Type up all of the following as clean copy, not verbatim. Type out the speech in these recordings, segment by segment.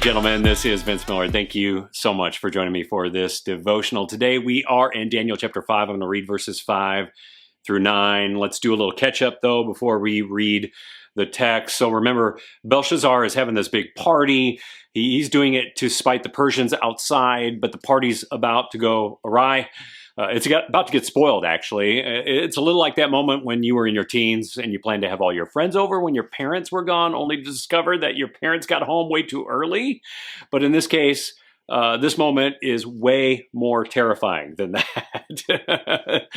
gentlemen, this is Vince Miller. Thank you so much for joining me for this devotional. Today we are in Daniel chapter 5. I'm going to read verses 5 through 9. Let's do a little catch up though before we read the text. So remember, Belshazzar is having this big party. He's doing it to spite the Persians outside, but the party's about to go awry. It's about to get spoiled, actually. It's a little like that moment when you were in your teens and you planned to have all your friends over when your parents were gone, only to discover that your parents got home way too early. But in this case, this moment is way more terrifying than that.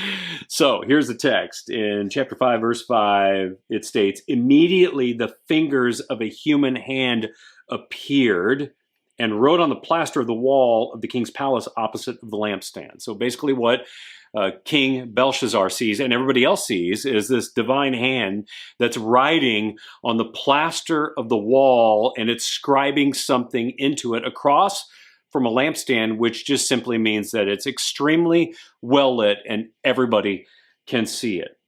So here's the text. In chapter 5, verse 5, it states, "Immediately the fingers of a human hand appeared and wrote on the plaster of the wall of the king's palace opposite of the lampstand." So basically what King Belshazzar sees and everybody else sees is this divine hand that's writing on the plaster of the wall, and it's scribing something into it across from a lampstand, which just simply means that it's extremely well lit and everybody can see it.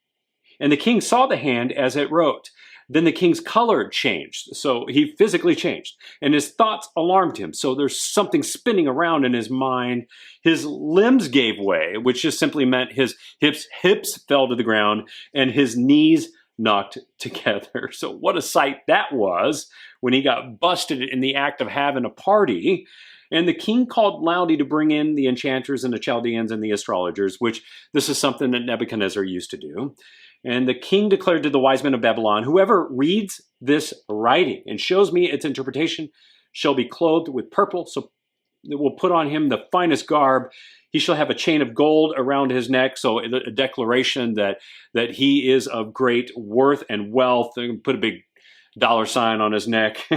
And the king saw the hand as it wrote. Then the king's color changed, so he physically changed, and his thoughts alarmed him. So there's something spinning around in his mind. His limbs gave way, which just simply meant his hips fell to the ground, and his knees knocked together. So what a sight that was when he got busted in the act of having a party. And the king called loudly to bring in the enchanters and the Chaldeans and the astrologers, which this is something that Nebuchadnezzar used to do. And the king declared to the wise men of Babylon, "Whoever reads this writing and shows me its interpretation shall be clothed with purple, so it will put on him the finest garb. He shall have a chain of gold around his neck," so a declaration that he is of great worth and wealth. And put a big $sign on his neck.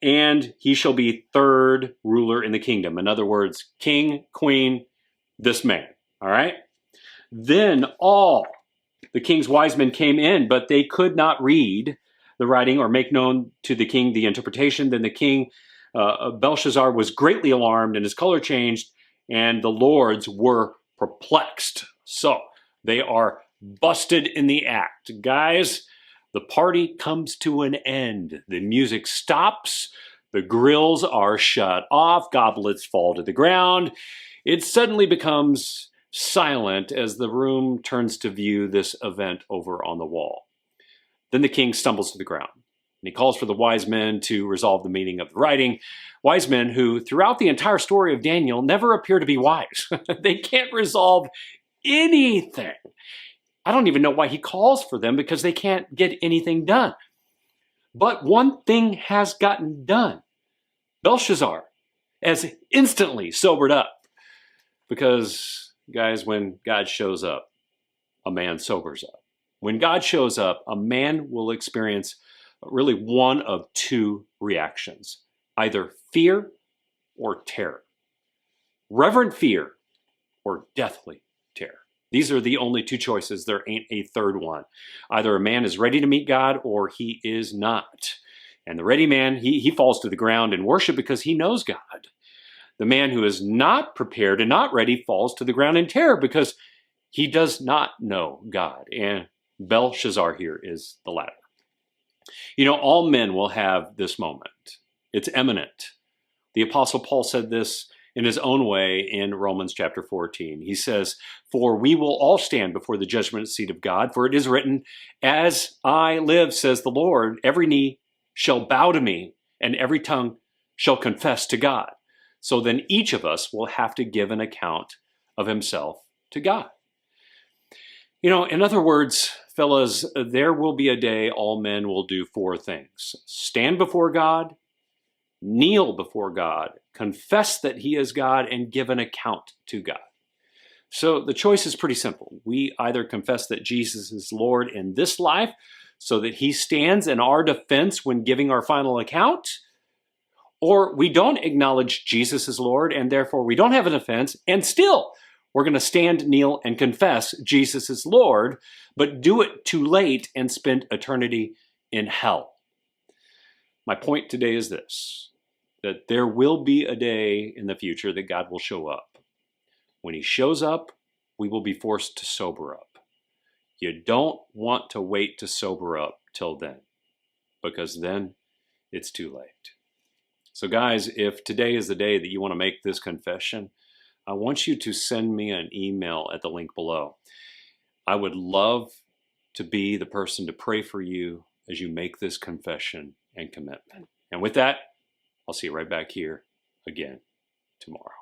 "And he shall be third ruler in the kingdom." In other words, king, queen, this man. All right? Then all the king's wise men came in, but they could not read the writing or make known to the king the interpretation. Then the king, Belshazzar, was greatly alarmed, and his color changed, and the lords were perplexed. So they are busted in the act. Guys, the party comes to an end. The music stops. The grills are shut off. Goblets fall to the ground. It suddenly becomes silent as the room turns to view this event over on the wall. Then the king stumbles to the ground, and he calls for the wise men to resolve the meaning of the writing. Wise men who, throughout the entire story of Daniel, never appear to be wise. They can't resolve anything. I don't even know why he calls for them, because they can't get anything done. But one thing has gotten done. Belshazzar has instantly sobered up, because guys, when God shows up, a man sobers up. When God shows up, a man will experience really one of two reactions, either fear or terror. Reverent fear or deathly terror. These are the only two choices. There ain't a third one. Either a man is ready to meet God or he is not. And the ready man, he falls to the ground in worship because he knows God. The man who is not prepared and not ready falls to the ground in terror because he does not know God. And Belshazzar here is the latter. You know, all men will have this moment. It's imminent. The Apostle Paul said this in his own way in Romans chapter 14. He says, "For we will all stand before the judgment seat of God, for it is written, 'As I live, says the Lord, every knee shall bow to me, and every tongue shall confess to God.'" So then each of us will have to give an account of himself to God. You know, in other words, fellas, there will be a day all men will do four things: stand before God, kneel before God, confess that he is God, and give an account to God. So the choice is pretty simple. We either confess that Jesus is Lord in this life so that he stands in our defense when giving our final account, or we don't acknowledge Jesus as Lord, and therefore we don't have an offense, and still we're going to stand, kneel, and confess Jesus is Lord, but do it too late and spend eternity in hell. My point today is this, that there will be a day in the future that God will show up. When he shows up, we will be forced to sober up. You don't want to wait to sober up till then, because then it's too late. So guys, if today is the day that you want to make this confession, I want you to send me an email at the link below. I would love to be the person to pray for you as you make this confession and commitment. And with that, I'll see you right back here again tomorrow.